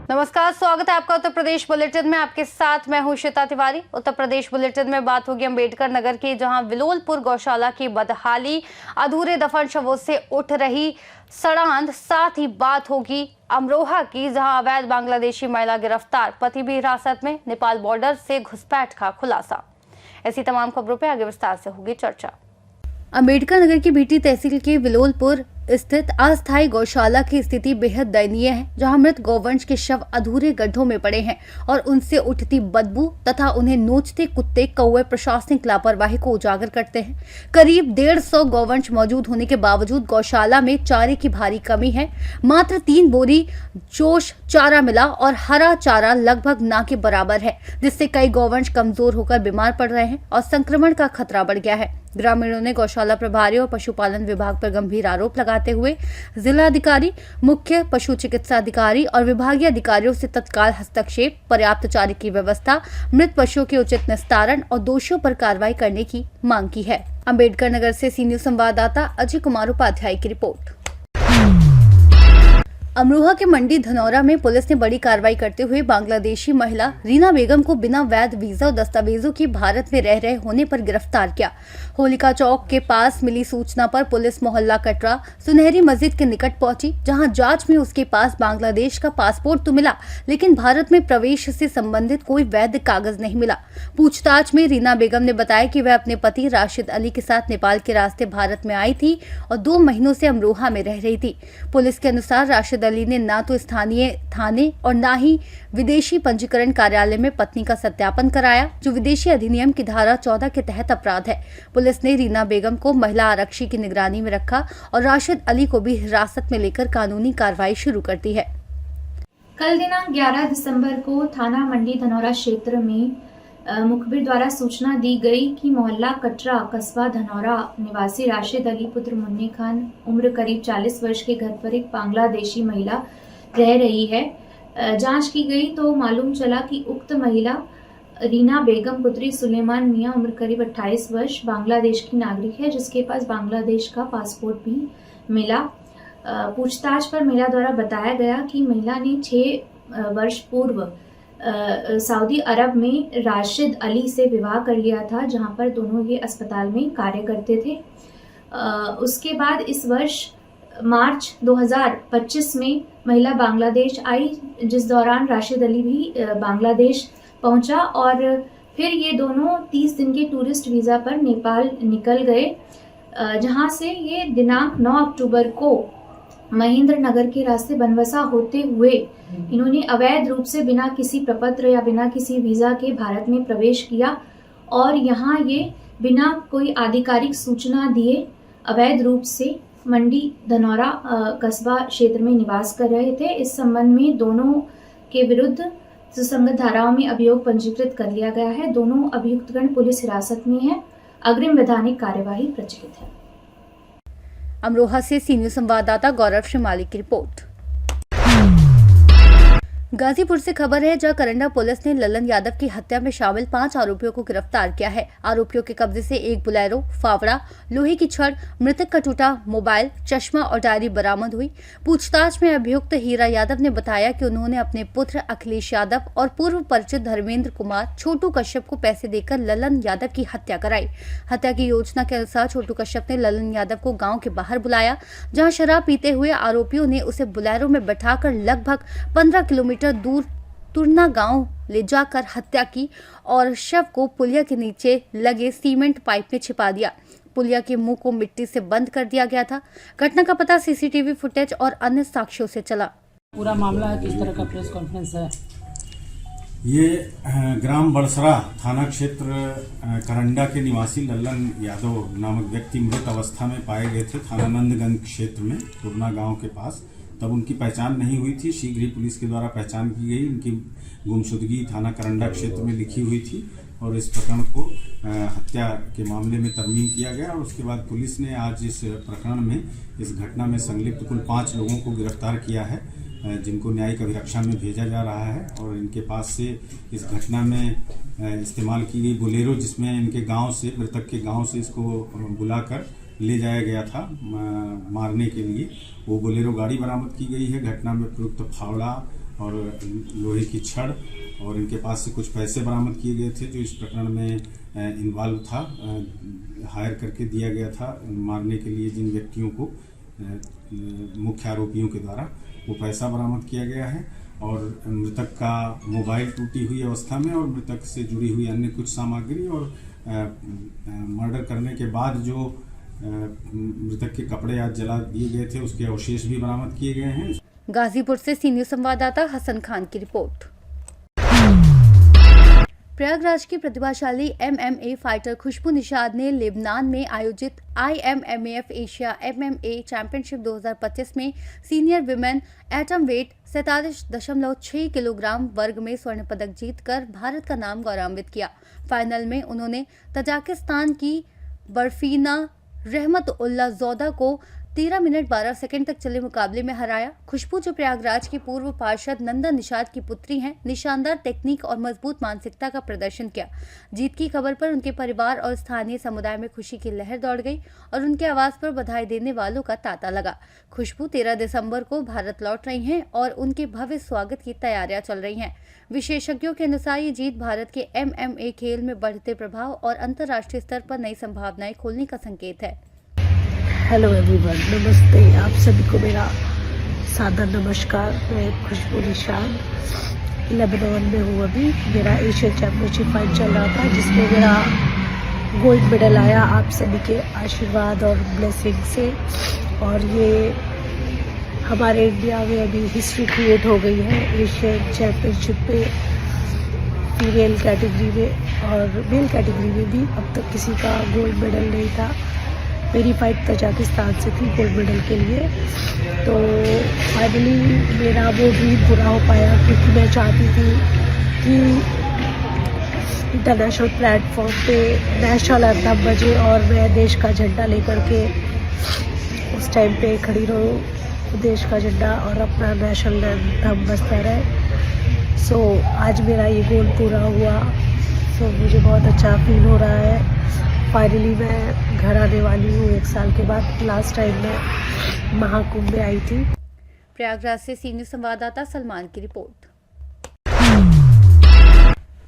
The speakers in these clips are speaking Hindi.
नमस्कार, स्वागत है आपका उत्तर प्रदेश बुलेटिन में। आपके साथ मैं हूं श्वेता तिवारी। उत्तर प्रदेश बुलेटिन में बात होगी अंबेडकर नगर की, जहां विलोलपुर गौशाला की बदहाली, अधूरे दफन शवों से उठ रही सड़ांध। साथ ही बात होगी अमरोहा की, जहां अवैध बांग्लादेशी महिला गिरफ्तार, पति भी हिरासत में, नेपाल बॉर्डर से घुसपैठ का खुलासा। ऐसी तमाम खबरों पर आगे विस्तार से होगी चर्चा। अंबेडकर नगर की बीटी तहसील के विलोलपुर स्थित अस्थायी गौशाला की स्थिति बेहद दयनीय है, जहां मृत गौवंश के शव अधूरे गड्ढों में पड़े हैं और उनसे उठती बदबू तथा उन्हें नोचते कुत्ते कौवे प्रशासनिक लापरवाही को उजागर करते हैं। करीब 150 गौवंश मौजूद होने के बावजूद गौशाला में चारे की भारी कमी है। मात्र 3 बोरी जोश चारा मिला और हरा चारा लगभग ना के बराबर है, जिससे कई गौवंश कमजोर होकर बीमार पड़ रहे हैं और संक्रमण का खतरा बढ़ गया है। ग्रामीणों ने गौशाला प्रभारी और पशुपालन विभाग पर गंभीर आरोप लगाते हुए जिलाधिकारी, मुख्य पशु चिकित्सा अधिकारी और विभागीय अधिकारियों से तत्काल हस्तक्षेप, पर्याप्त चारे की व्यवस्था, मृत पशुओं के उचित निस्तारण और दोषियों पर कार्रवाई करने की मांग की है। अंबेडकर नगर से सी न्यूज संवाददाता अजय कुमार उपाध्याय की रिपोर्ट। अमरोहा के मंडी धनौरा में पुलिस ने बड़ी कार्रवाई करते हुए बांग्लादेशी महिला रीना बेगम को बिना वैध वीजा और दस्तावेजों के भारत में रह रहे होने पर गिरफ्तार किया। होलिका चौक के पास मिली सूचना पर पुलिस मोहल्ला कटरा सुनहरी मस्जिद के निकट पहुंची, जहां जांच में उसके पास बांग्लादेश का पासपोर्ट तो मिला, लेकिन भारत में प्रवेश से संबंधित कोई वैध कागज नहीं मिला। पूछताछ में रीना बेगम ने बताया कि वह अपने पति राशिद अली के साथ नेपाल के रास्ते भारत में आई थी और 2 महीनों से अमरोहा में रह रही थी। पुलिस के अनुसार राशिद अली ने ना तो स्थानीय थाने और ना ही विदेशी पंजीकरण कार्यालय में पत्नी का सत्यापन कराया, जो विदेशी अधिनियम की धारा 14 के तहत अपराध है। पुलिस ने रीना बेगम को महिला आरक्षी की निगरानी में रखा और राशिद अली को भी हिरासत में लेकर कानूनी कार्रवाई शुरू कर दी है। कल दिनांक 11 दिसंबर को थाना मंडी धनौरा क्षेत्र में मुखबिर द्वारा सूचना दी गई कि मोहल्ला कटरा कस्बा धनौरा निवासी राशिद अली पुत्र मुन्नी खान उम्र करीब 40 वर्ष के घर पर एक बांग्लादेशी महिला रह रही है। जांच की गई तो मालूम चला कि उक्त महिला रीना बेगम पुत्री सुलेमान मियां उम्र करीब 28 वर्ष बांग्लादेश की नागरिक है, जिसके पास बांग्लादेश का पासपोर्ट भी मिला। पूछताछ पर महिला द्वारा बताया गया कि महिला ने 6 वर्ष पूर्व सऊदी अरब में राशिद अली से विवाह कर लिया था, जहां पर दोनों ये अस्पताल में कार्य करते थे। उसके बाद इस वर्ष मार्च 2025 में महिला बांग्लादेश आई, जिस दौरान राशिद अली भी बांग्लादेश पहुंचा और फिर ये दोनों 30 दिन के टूरिस्ट वीज़ा पर नेपाल निकल गए, जहां से ये दिनांक 9 अक्टूबर को महेंद्र नगर के रास्ते बनवसा होते हुए इन्होंने अवैध रूप से बिना किसी प्रपत्र या बिना किसी वीजा के भारत में प्रवेश किया और यहाँ ये बिना कोई आधिकारिक सूचना दिए अवैध रूप से मंडी धनौरा कस्बा क्षेत्र में निवास कर रहे थे। इस संबंध में दोनों के विरुद्ध सुसंगत धाराओं में अभियोग पंजीकृत कर लिया गया है। दोनों अभियुक्तगण पुलिस हिरासत में है। अग्रिम वैधानिक कार्यवाही प्रचलित है। अमरोहा से सी न्यूज संवाददाता गौरव श्रीमाली की रिपोर्ट। गाजीपुर से खबर है, जहां करंडा पुलिस ने ललन यादव की हत्या में शामिल 5 आरोपियों को गिरफ्तार किया है। आरोपियों के कब्जे से एक बुलेरो, फावड़ा, लोहे की छड़, मृतक का टूटा मोबाइल, चश्मा और डायरी बरामद हुई। पूछताछ में अभियुक्त हीरा यादव ने बताया कि उन्होंने अपने पुत्र अखिलेश यादव और पूर्व परिचित धर्मेंद्र कुमार छोटू कश्यप को पैसे देकर ललन यादव की हत्या कराई। हत्या की योजना के अनुसार छोटू कश्यप ने ललन यादव को गाँव के बाहर बुलाया, जहाँ शराब पीते हुए आरोपियों ने उसे बुलेरो में बैठाकर लगभग 15 किलोमीटर दूर तुरना गांव ले जाकर हत्या की और शव को पुलिया के नीचे लगे सीमेंट पाइप में छिपा दिया। पुलिया के मुंह को मिट्टी से बंद कर दिया गया था। घटना का पता सीसीटीवी फुटेज और अन्य साक्ष्यों से चला। पूरा मामला है, किस तरह का प्रेस कॉन्फ्रेंस है? ये ग्राम बड़सरा थाना क्षेत्र करंडा के निवासी लल्लन यादव नामक व्यक्ति मृत अवस्था में पाए गए थे थाना नंदगंज क्षेत्र में तुरना गांव के पास। तब उनकी पहचान नहीं हुई थी। शीघ्र ही पुलिस के द्वारा पहचान की गई। उनकी गुमशुदगी थाना करंडा क्षेत्र में लिखी हुई थी और इस प्रकरण को हत्या के मामले में तरमीम किया गया और उसके बाद पुलिस ने आज इस प्रकरण में, इस घटना में संलिप्त कुल 5 लोगों को गिरफ्तार किया है। जिनको न्यायिक अभिरक्षा में भेजा जा रहा है और इनके पास से इस घटना में इस्तेमाल की गई बोलेरो, जिसमें इनके गांव से, मृतक के गांव से इसको बुलाकर ले जाया गया था मारने के लिए, वो बोलेरो गाड़ी बरामद की गई है। घटना में प्रयुक्त फावड़ा और लोहे की छड़ और इनके पास से कुछ पैसे बरामद किए गए थे जो इस प्रकरण में इन्वॉल्व था, हायर करके दिया गया था मारने के लिए जिन व्यक्तियों को, मुख्य आरोपियों के द्वारा वो पैसा बरामद किया गया है। और मृतक का मोबाइल टूटी हुई अवस्था में और मृतक से जुड़ी हुई अन्य कुछ सामग्री और मर्डर करने के बाद जो मृतक के कपड़े आज जला दिए गए थे उसके अवशेष भी बरामद किए गए हैं। गाजीपुर से सीनियर संवाददाता हसन खान की रिपोर्ट। प्रयागराज की प्रतिभाशाली MMA फाइटर खुशबू निषाद ने लेबनान में आयोजित IMMAF एशिया MMA चैंपियनशिप 2025 में senior women atom weight 47.6 kilogram वर्ग में स्वर्ण पदक जीतकर भारत का नाम गौरवान्वित किया। फाइनल में उन्होंने तजाकिस्तान की बर्फीना रहमत उल्ला जोदा को 13 मिनट 12 सेकंड तक चले मुकाबले में हराया। खुशबू, जो प्रयागराज की पूर्व पार्षद नंदा निषाद की पुत्री हैं, ने शानदार टेक्निक और मजबूत मानसिकता का प्रदर्शन किया। जीत की खबर पर उनके परिवार और स्थानीय समुदाय में खुशी की लहर दौड़ गई और उनके आवास पर बधाई देने वालों का तांता लगा। खुशबू 13 दिसंबर को भारत लौट रही हैं और उनके भव्य स्वागत की तैयारियां चल रही हैं। विशेषज्ञों के अनुसार ये जीत भारत के MMA खेल में बढ़ते प्रभाव और अंतर्राष्ट्रीय स्तर पर नई संभावनाएं खोलने का संकेत है। हेलो एवरीवन, नमस्ते। आप सभी को मेरा सादर नमस्कार। मैं खुशबू निषाद लेबनान में हूँ। अभी मेरा एशियन चैम्पियनशिप फाइट चल रहा था जिसमें मेरा गोल्ड मेडल आया आप सभी के आशीर्वाद और ब्लेसिंग से। और ये हमारे इंडिया में अभी हिस्ट्री क्रिएट हो गई है एशियन चैम्पियनशिप पे, फीमेल कैटेगरी में और मेल कैटेगरी में भी अब तक किसी का गोल्ड मेडल नहीं था। मेरी फाइट तजाकिस्तान से थी गोल्ड मेडल के लिए। तो फाइनली मेरा वो ड्रीम पूरा हो पाया क्योंकि मैं चाहती थी कि इंटरनेशनल प्लेटफॉर्म पे नेशनल एंथम बजे और मैं देश का झंडा लेकर के उस टाइम पे खड़ी रहूँ, देश का झंडा और अपना नेशनल एंथम बजता रहे। सो आज मेरा ये गोल पूरा हुआ। सो मुझे बहुत अच्छा फील हो रहा है। फाइनली मैं घर आने वाली हूँ 1 साल के बाद। लास्ट टाइम मैं महाकुंभ में आई थी। प्रयागराज से सीनियर संवाददाता सलमान की रिपोर्ट।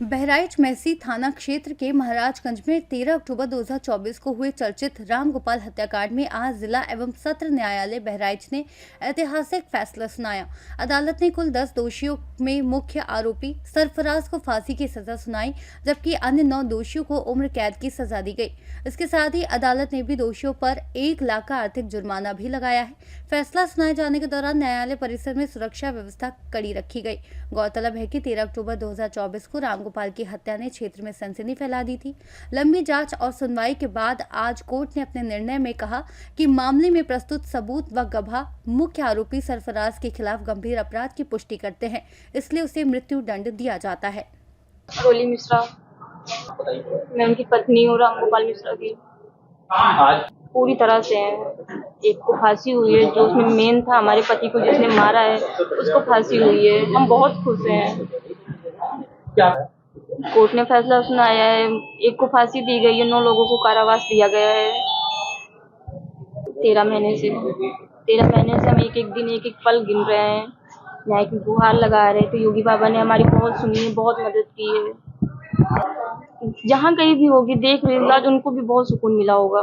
बहराइच मैसी थाना क्षेत्र के महाराजगंज में 13 अक्टूबर 2024 को हुए चर्चित रामगोपाल हत्याकांड में आज जिला एवं सत्र न्यायालय बहराइच ने ऐतिहासिक फैसला सुनाया। अदालत ने कुल 10 दोषियों में मुख्य आरोपी सरफराज को फांसी की सजा सुनाई, जबकि अन्य 9 दोषियों को उम्र कैद की सजा दी गई। इसके साथ ही अदालत ने भी दोषियों पर 1 लाख का आर्थिक जुर्माना भी लगाया है। फैसला सुनाए जाने के दौरान न्यायालय परिसर में सुरक्षा व्यवस्था कड़ी रखी गई। गौरतलब है कि 13 अक्टूबर 2024 को रामगोपाल की हत्या ने क्षेत्र में सनसनी फैला दी थी। लंबी जांच और सुनवाई के बाद आज कोर्ट ने अपने निर्णय में कहा कि मामले में प्रस्तुत सबूत व गवाह मुख्य आरोपी सरफराज के खिलाफ गंभीर अपराध की पुष्टि करते हैं, इसलिए उसे मृत्यु दंड दिया जाता है। रोली मिश्रा, मैं उनकी पत्नी हूँ रामगोपाल मिश्रा की। पूरी तरह से है। एक को फांसी हुई है, जो उसमें मेन था हमारे पति को जिसने मारा है उसको फांसी हुई है। हम बहुत खुश हैं। कोर्ट ने फैसला सुनाया है, एक को फांसी दी गई है, 9 लोगों को कारावास दिया गया है। 13 महीने से हम एक एक दिन एक एक पल गिन रहे हैं, न्याय की गुहार लगा रहे थे। योगी बाबा ने हमारी बहुत सुनी है, बहुत मदद की है। जहाँ कहीं भी होगी देख रहे आज उनको भी बहुत सुकून मिला होगा।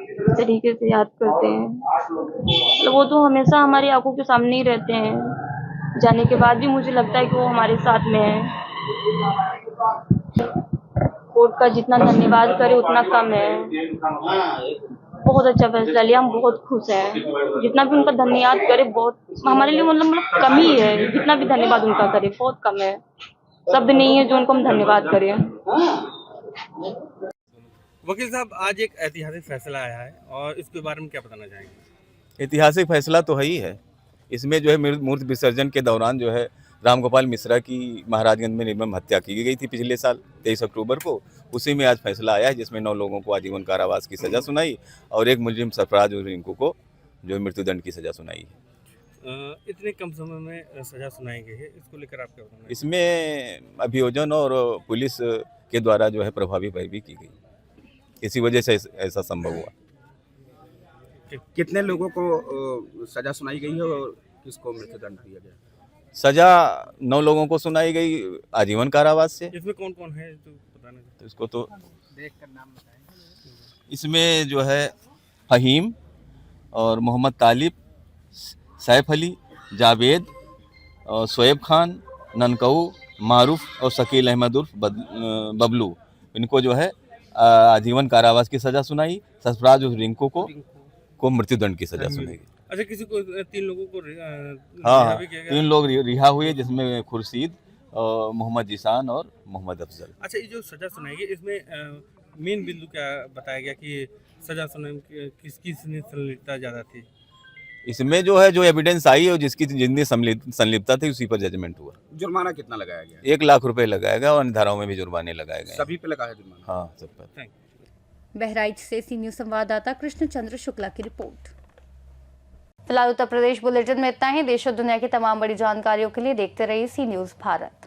इस तरीके से याद करते हैं, तो वो तो हमेशा हमारी आंखों के सामने ही रहते हैं। जाने के बाद भी मुझे लगता है कि वो हमारे साथ में है। कोर्ट का जितना धन्यवाद करे उतना कम है। बहुत अच्छा फैसला लिया, हम बहुत खुश हैं। जितना भी उनका धन्यवाद करे बहुत हमारे लिए मतलब कम ही है। जितना भी धन्यवाद उनका करे बहुत कम है। शब्द नहीं है जो उनको हम धन्यवाद करें। वकील साहब, आज एक ऐतिहासिक फैसला आया है और इसके बारे में क्या बताना चाहेंगे? ऐतिहासिक फैसला तो है ही है। इसमें जो है मूर्ति विसर्जन के दौरान जो है रामगोपाल मिश्रा की महाराजगंज में निर्मम हत्या की गई थी पिछले साल 23 अक्टूबर को। उसी में आज फैसला आया है जिसमें 9 लोगों को आजीवन कारावास की सज़ा सुनाई और एक मुलजिम सरफराज और रिंकू को जो मृत्युदंड की सज़ा सुनाई है। इतने कम समय में सजा सुनाई गई है, इसको लेकर आप क्या बताना है? इसमें अभियोजन और पुलिस के द्वारा जो है प्रभावी पैरवी की गई, इसी वजह से ऐसा संभव हुआ। कितने लोगों को सजा सुनाई गई है और किसको मृत्युदंड दिया गया? सजा 9 लोगों को सुनाई गई आजीवन कारावास से। इसमें कौन कौन है तो बताना तो इसको तो इसमें जो है फहीम और मोहम्मद तालिब, सैफ अली, जावेद और शोएब खान, ननकऊ, मारूफ और शकील अहमद उर्फ बबलू, इनको जो है आजीवन कारावास की सजा सुनाई। सरफराज और रिंकू को मृत्युदंड की सजा सुनाई। अच्छा, किसी को 3 लोगों को हाँ, भी किया गया? 3 लोग रिहा हुए, जिसमें खुर्शीद, मोहम्मद जीशान और मोहम्मद अफजल। अच्छा, ये जो सजा सुनाई गई इसमें मेन बिंदु क्या बताया गया कि सजा सुनाने में किसकी संलिप्तता ज़्यादा थी? इसमें जो है जो एविडेंस आई और जितनी संलिप्तता थी उसी पर जजमेंट हुआ। जुर्माना कितना लगाया गया? 1 लाख रुपए लगाया गया और अन्य धाराओं में भी जुर्माने लगाए गए। सभी पे लगा है जुर्माना? हाँ, सब पर। बहराइच से सी न्यूज संवाददाता कृष्ण चंद्र शुक्ला की रिपोर्ट। फिलहाल उत्तर प्रदेश बुलेटिन में इतना ही। देश और दुनिया की तमाम बड़ी जानकारियों के लिए देखते रहिए सी न्यूज भारत।